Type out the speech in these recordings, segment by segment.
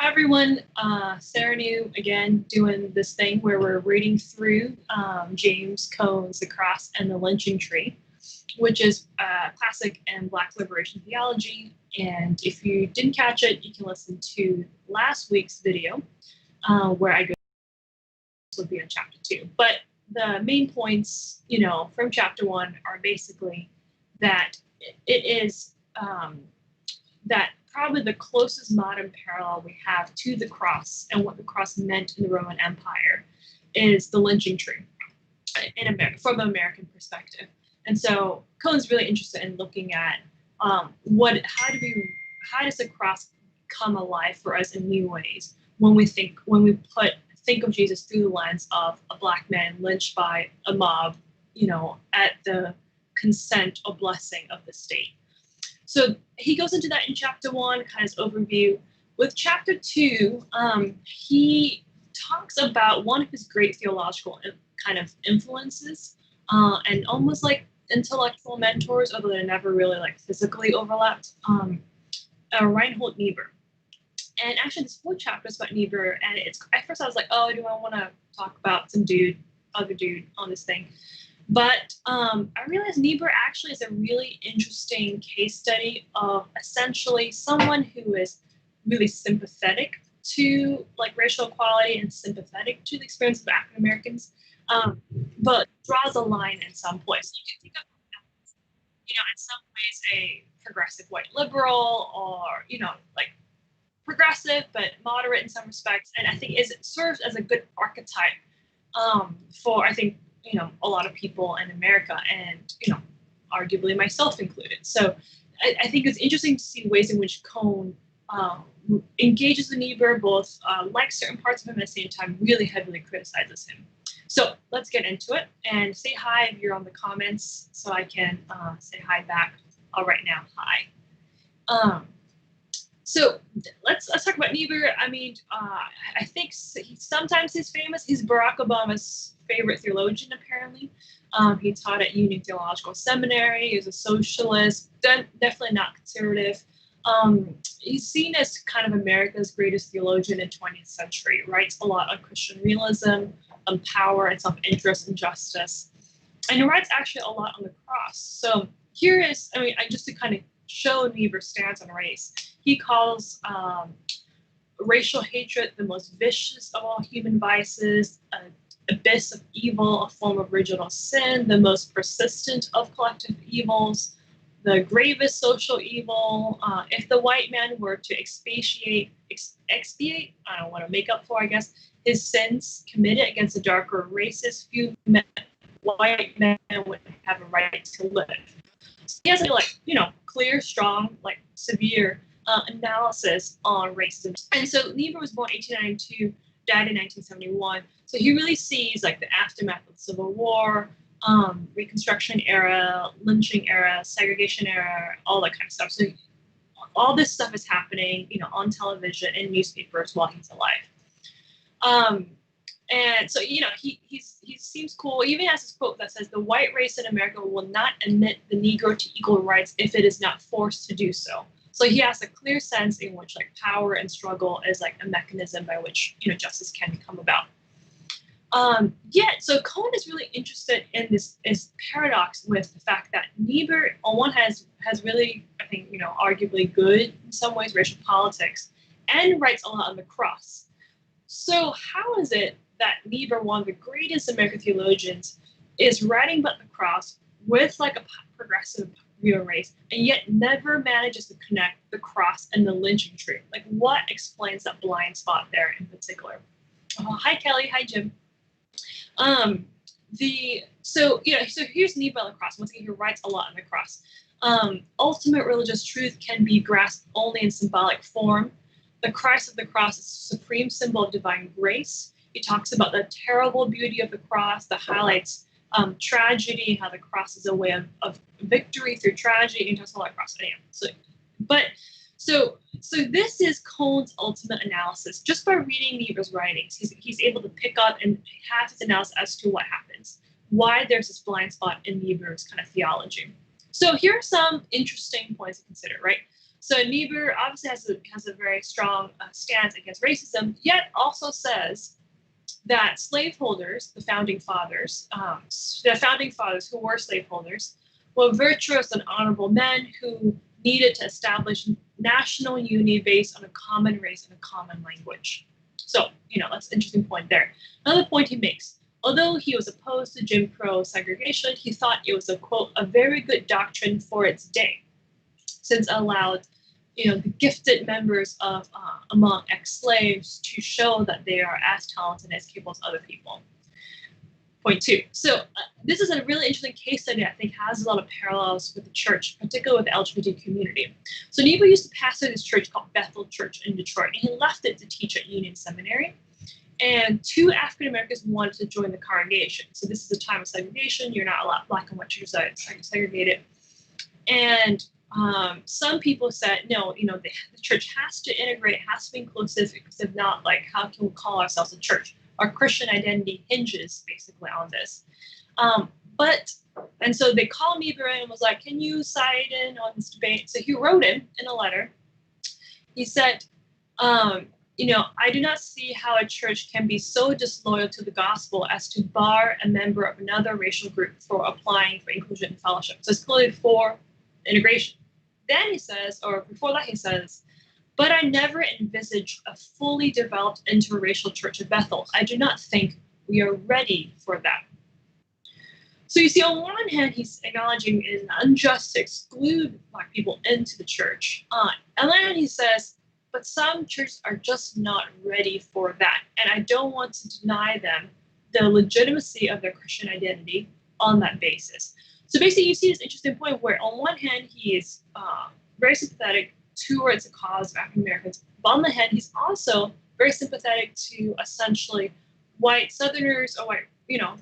Hi everyone, Sarah New again doing this thing where we're reading through James Cone's The Cross and the Lynching Tree, which is classic and Black liberation theology. And if you didn't catch it, you can listen to last week's video where I go. This will be on chapter 2. But the main points, from chapter 1 are basically that it is that probably the closest modern parallel we have to the cross and what the cross meant in the Roman Empire is the lynching tree in America, from an American perspective. And so Cone's really interested in looking at how does the cross come alive for us in new ways when we think of Jesus through the lens of a Black man lynched by a mob, at the consent or blessing of the state. So he goes into that in chapter 1, kind of overview. With chapter 2, he talks about one of his great theological kind of influences and almost like intellectual mentors, although they never really like physically overlapped, Reinhold Niebuhr. And actually this whole chapter is about Niebuhr, and at first I was like, oh, do I want to talk about some other dude on this thing? But I realized Niebuhr actually is a really interesting case study of essentially someone who is really sympathetic to like racial equality and sympathetic to the experience of African Americans, but draws a line in some place. You can think of, in some ways a progressive white liberal, or like progressive but moderate in some respects, and I think it serves as a good archetype for, I think, a lot of people in America, and, arguably myself included. So I think it's interesting to see ways in which Cone engages with Niebuhr, both likes certain parts of him, at the same time really heavily criticizes him. So let's get into it, and say hi if you're on the comments so I can say hi back right now. Hi. So let's talk about Niebuhr. I mean, I think sometimes he's famous. He's Barack Obama's favorite theologian, apparently. He taught at Union Theological Seminary. He was a socialist, definitely not conservative. He's seen as kind of America's greatest theologian in the 20th century. Writes a lot on Christian realism, on power and self-interest and justice. And he writes actually a lot on the cross. So here is, just to kind of show Niebuhr's stance on race, he calls racial hatred the most vicious of all human vices, an abyss of evil, a form of original sin, the most persistent of collective evils, the gravest social evil. If the white man were to expiate, I don't want to make up for, I guess, his sins committed against the darker races, few white men would have a right to live. So he has a clear, strong, severe analysis on racism. And so Niebuhr was born 1892, died in 1971. So he really sees the aftermath of the Civil War, Reconstruction era, lynching era, segregation era, all that kind of stuff. So all this stuff is happening, on television and newspapers while he's alive. And so, he seems cool. He even has this quote that says, "The white race in America will not admit the Negro to equal rights if it is not forced to do so." So he has a clear sense in which power and struggle is a mechanism by which, justice can come about. So Cone is really interested in this paradox with the fact that Niebuhr, on one hand, has really, I think, arguably good, in some ways, racial politics, and writes a lot on the cross. So how is it that Niebuhr, one of the greatest American theologians, is writing about the cross with a progressive view of race, and yet never manages to connect the cross and the lynching tree? What explains that blind spot there in particular? Hi Kelly, hi Jim. So here's Niebuhr on the cross. Once again, he writes a lot on the cross. Ultimate religious truth can be grasped only in symbolic form. The Christ of the cross is a supreme symbol of divine grace. He talks about the terrible beauty of the cross that highlights tragedy, how the cross is a way of victory through tragedy, and talks about the cross. So this is Cone's ultimate analysis. Just by reading Niebuhr's writings, he's able to pick up and have his analysis as to what happens, why there's this blind spot in Niebuhr's kind of theology. So here are some interesting points to consider, right? So Niebuhr obviously has a very strong stance against racism, yet also says that slaveholders, the founding fathers who were slaveholders, were virtuous and honorable men who needed to establish national unity based on a common race and a common language. So, that's an interesting point there. Another point he makes, although he was opposed to Jim Crow segregation, he thought it was a very good doctrine for its day, since it allowed the gifted members of among ex-slaves to show that they are as talented and as capable as other people. Point 2. So this is a really interesting case study I think has a lot of parallels with the church, particularly with the LGBT community. So Niebuhr used to pastor this church called Bethel Church in Detroit, and he left it to teach at Union Seminary. And 2 African Americans wanted to join the congregation. So this is a time of segregation. You're not allowed, black and white churches are segregated. And some people said, no, the church has to integrate, has to be inclusive, because if not, how can we call ourselves a church? Our Christian identity hinges basically on this. And so they called Niebuhr and was like, can you side in on this debate? So he wrote him in a letter. He said, I do not see how a church can be so disloyal to the gospel as to bar a member of another racial group for applying for inclusion and fellowship. So it's clearly for integration. Then he says, or before that he says, but I never envisaged a fully developed interracial church of Bethel. I do not think we are ready for that. So you see, on one hand, he's acknowledging it is unjust to exclude black people into the church. And then he says, but some churches are just not ready for that. And I don't want to deny them the legitimacy of their Christian identity on that basis. So basically, you see this interesting point where on one hand, he is very sympathetic towards the cause of African Americans. But on the hand, he's also very sympathetic to essentially white Southerners or white,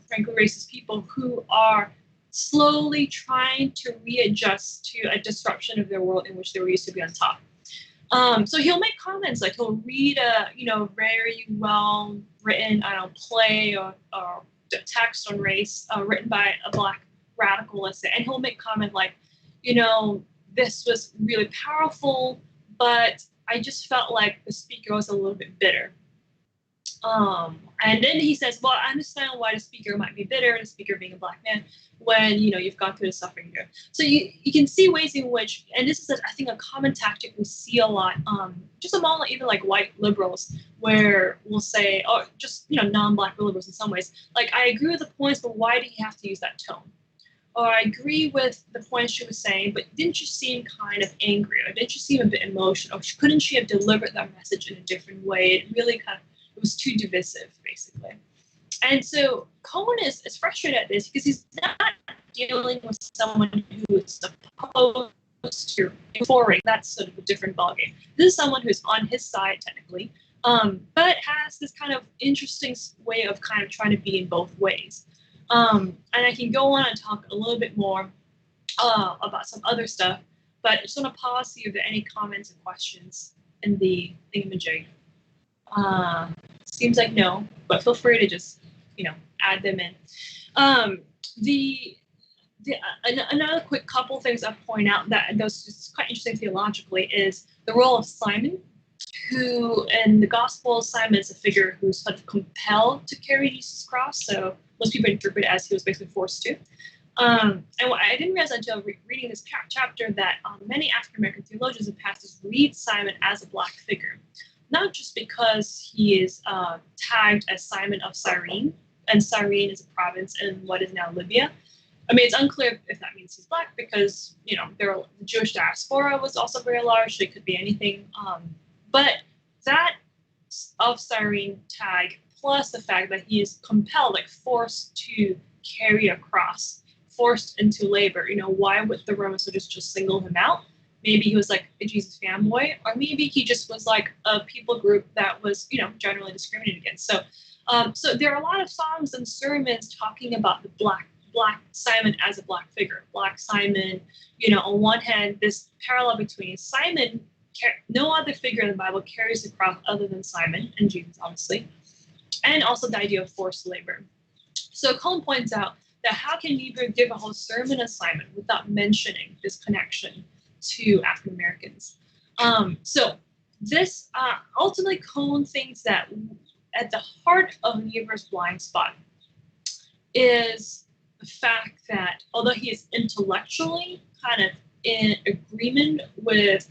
frankly, racist people who are slowly trying to readjust to a disruption of their world in which they were used to be on top. So he'll make comments like he'll read a, very well written, play or text on race written by a black radical, let's say, and he'll make comment like, this was really powerful, but I just felt like the speaker was a little bit bitter. And then he says, well, I understand why the speaker might be bitter, the speaker being a black man, when, you've gone through the suffering here. So you can see ways in which, and this is, I think, a common tactic we see a lot, just among even white liberals, where we'll say, or just, non-black liberals in some ways, I agree with the points, but why do you have to use that tone? Or I agree with the points she was saying, but didn't you seem kind of angry? Or didn't you seem a bit emotional? Or couldn't she have delivered that message in a different way? It really it was too divisive, basically. And so Cone is frustrated at this because he's not dealing with someone who is supposed to euphoric. That's sort of a different ballgame. This is someone who's on his side, technically, but has this kind of interesting way of kind of trying to be in both ways. And I can go on and talk a little bit more about some other stuff, but I just want to pause, see if there are any comments and questions in the thingamajig. Seems like no, but feel free to just, add them in. Another quick couple things I'll point out that goes just quite interesting theologically is the role of Simon, who in the Gospel, Simon is a figure who's sort of compelled to carry Jesus' cross. So most people interpret it as he was basically forced to. And what I didn't realize until reading this chapter that many African-American theologians and pastors read Simon as a black figure, not just because he is tagged as Simon of Cyrene, and Cyrene is a province in what is now Libya. I mean, it's unclear if that means he's black because, the Jewish diaspora was also very large, so it could be anything. But that of Cyrene tag, plus the fact that he is compelled, forced to carry a cross, forced into labor, why would the Roman soldiers just single him out? Maybe he was a Jesus fanboy, or maybe he just was a people group that was, generally discriminated against. So there are a lot of songs and sermons talking about the black Simon as a black figure. Black Simon, on one hand, this parallel between Simon, no other figure in the Bible carries the cross other than Simon and Jesus, obviously, and also the idea of forced labor. So Cone points out that how can Niebuhr give a whole sermon on Simon without mentioning this connection to African Americans? So this ultimately Cone thinks that at the heart of Niebuhr's blind spot is the fact that although he is intellectually kind of in agreement with,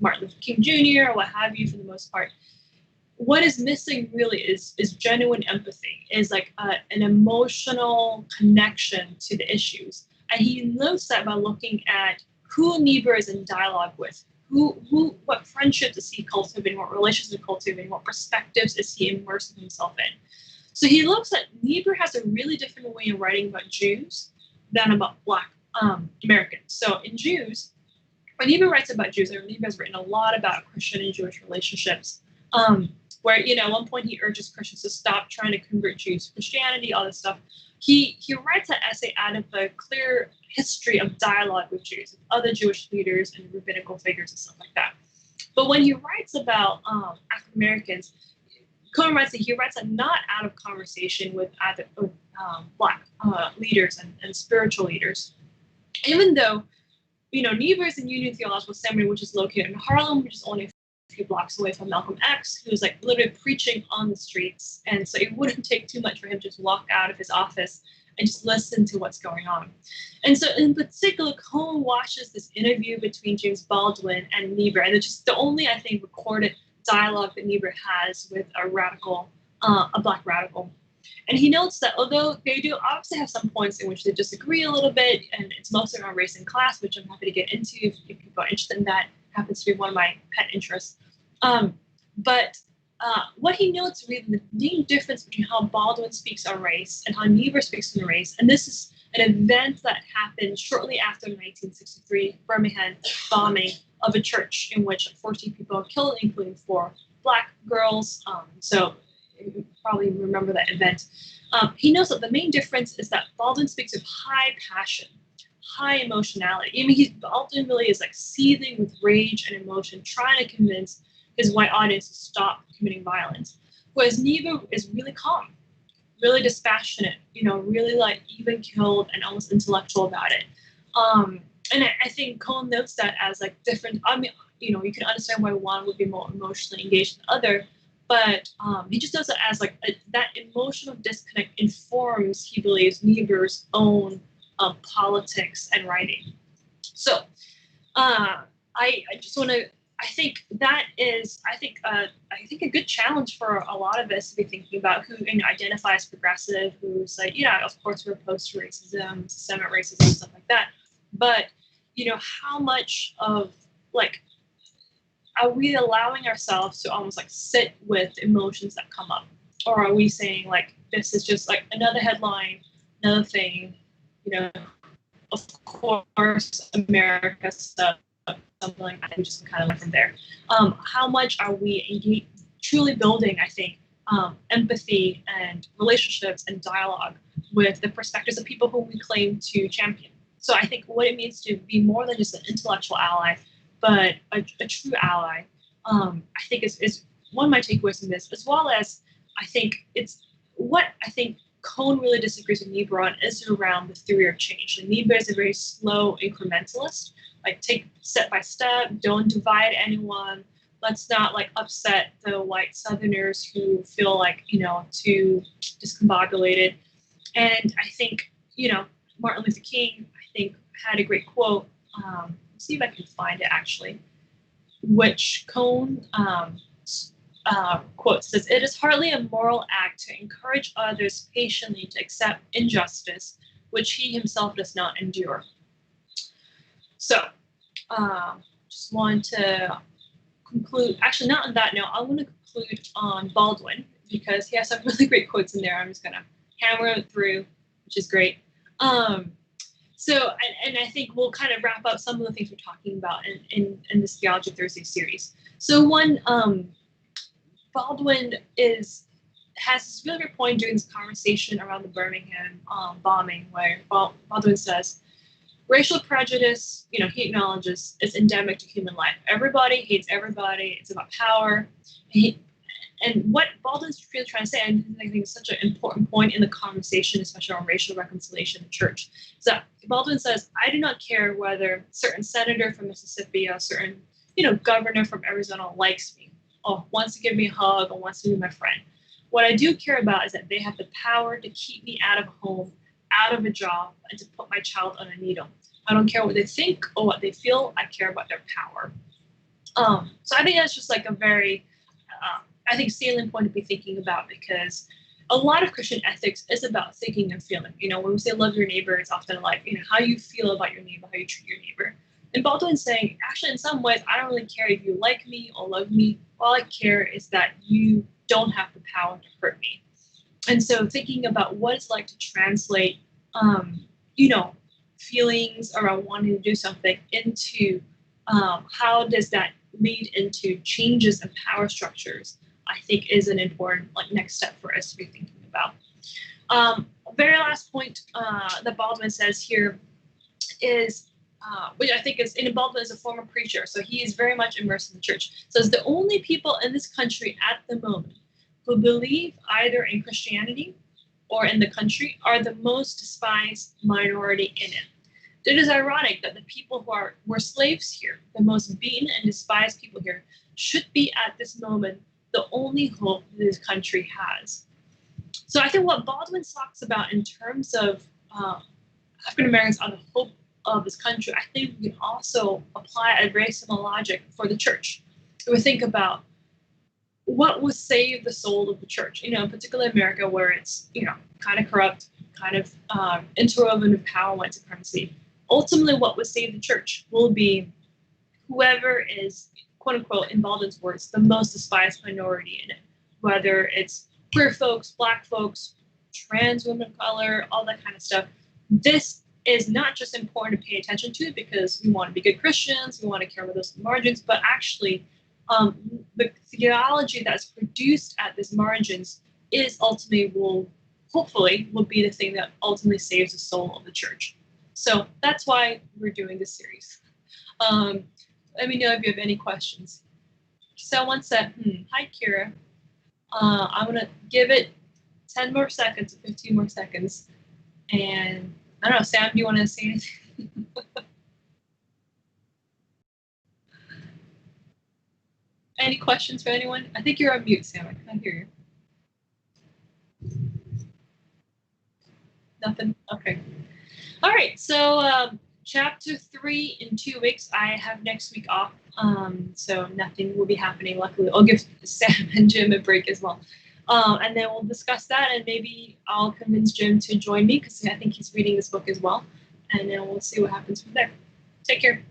Martin Luther King Jr. or what have you for the most part, what is missing really is genuine empathy, is like an emotional connection to the issues. And he notes that by looking at who Niebuhr is in dialogue with, what friendships is he cultivating, what relationships is he cultivating, what perspectives is he immersing himself in. So he looks at Niebuhr has a really different way of writing about Jews than about Black Americans. So in Jews, when Niebuhr writes about Jews, Niebuhr has written a lot about Christian and Jewish relationships, where, at one point he urges Christians to stop trying to convert Jews to Christianity, all this stuff. He writes that essay out of a clear history of dialogue with Jews, with other Jewish leaders and rabbinical figures and stuff like that. But when he writes about African Americans, Cone writes that he writes that not out of conversation with Black leaders and spiritual leaders. Even though, Niebuhr's in Union Theological Seminary, which is located in Harlem, which is only a few blocks away from Malcolm X, who was like literally preaching on the streets. And so it wouldn't take too much for him to just walk out of his office and just listen to what's going on. And so in particular, Cone watches this interview between James Baldwin and Niebuhr, and it's just the only, I think, recorded dialogue that Niebuhr has with a Black radical. And he notes that although they do obviously have some points in which they disagree a little bit, and it's mostly around race and class, which I'm happy to get into if people are interested in that. Happens to be one of my pet interests. But what he notes really the main difference between how Baldwin speaks on race and how Niebuhr speaks on race, and this is an event that happened shortly after the 1963 Birmingham bombing of a church in which 14 people were killed, including 4 Black girls. So you probably remember that event. He knows that the main difference is that Baldwin speaks of high passion, high emotionality. I mean, Baldwin really is like seething with rage and emotion, trying to convince his white audience to stop committing violence. Whereas Niebuhr is really calm, really dispassionate, really like even killed and almost intellectual about it. And I think Cone notes that as like different. I mean, you can understand why one would be more emotionally engaged than the other, but he just does it as like that emotional disconnect informs, he believes, Niebuhr's own politics and writing. So I just want to. I think that is. I think a good challenge for a lot of us to be thinking about who identifies progressive, who's like, of course we're opposed to racism, systemic racism, stuff like that. But how much of like are we allowing ourselves to almost like sit with emotions that come up, or are we saying like this is just like another headline, another thing, of course America stuff, something like that. We just kind of went from there. How much are we truly building, I think, empathy and relationships and dialogue with the perspectives of people whom we claim to champion? So I think what it means to be more than just an intellectual ally, but a true ally, I think is one of my takeaways from this, as well as I think it's what I think Cone really disagrees with Niebuhr on is around the theory of change. And Niebuhr is a very slow incrementalist, like take step by step, don't divide anyone. Let's not like upset the white Southerners who feel like, too discombobulated. And I think, Martin Luther King, I think, had a great quote. Let's see if I can find it actually, which Cone quotes says, "It is hardly a moral act to encourage others patiently to accept injustice which he himself does not endure." So, just want to conclude. Actually, not on that note. I want to conclude on Baldwin because he has some really great quotes in there. I'm just gonna hammer it through, which is great. So, and I think we'll kind of wrap up some of the things we're talking about in this Theology Thursday series. So one, Baldwin has this really great point during this conversation around the Birmingham bombing, where Baldwin says, racial prejudice, he acknowledges, is endemic to human life. Everybody hates everybody. It's about power. And what Baldwin's really trying to say, and I think it's such an important point in the conversation, especially on racial reconciliation in the church, is that Baldwin says, I do not care whether a certain senator from Mississippi, a certain, governor from Arizona likes me, or wants to give me a hug, or wants to be my friend. What I do care about is that they have the power to keep me out of a home, out of a job, and to put my child on a needle. I don't care what they think or what they feel. I care about their power. So I think that's just like a very, salient point to be thinking about, because a lot of Christian ethics is about thinking and feeling. When we say love your neighbor, it's often like, how you feel about your neighbor, how you treat your neighbor. And Baldwin's saying, actually, in some ways, I don't really care if you like me or love me. All I care is that you don't have the power to hurt me. And so thinking about what it's like to translate, feelings around wanting to do something into how does that lead into changes in power structures, I think is an important next step for us to be thinking about. Very last point that Baldwin says here is, which I think is, and Baldwin is a former preacher, so he is very much immersed in the church. So it's the only people in this country at the moment who believe either in Christianity or in the country are the most despised minority in it. It is ironic that the people who were slaves here, the most beaten and despised people here, should be at this moment the only hope this country has. So I think what Baldwin talks about in terms of African Americans are the hope of this country, I think we can also apply a very similar logic for the church. So we think about what would save the soul of the church, particularly America, where it's, kind of corrupt, kind of interwoven with power and white supremacy. Ultimately, what would save the church will be whoever is, quote unquote, in Baldwin's words, the most despised minority in it, whether it's queer folks, Black folks, trans women of color, all that kind of stuff. This is not just important to pay attention to because we want to be good Christians, we want to care about those margins, but actually the theology that's produced at these margins is ultimately hopefully will be the thing that ultimately saves the soul of the church. So that's why we're doing this series. Let me know if you have any questions. Someone said, hi, Kira. I'm going to give it 10 more seconds, 15 more seconds. And I don't know, Sam, do you want to say anything? Any questions for anyone? I think you're on mute, Sam. I can't hear you. Nothing? Okay. All right. So chapter 3 in 2 weeks. I have next week off. So nothing will be happening. Luckily, I'll give Sam and Jim a break as well. And then we'll discuss that, and maybe I'll convince Jim to join me because I think he's reading this book as well. And then we'll see what happens from there. Take care.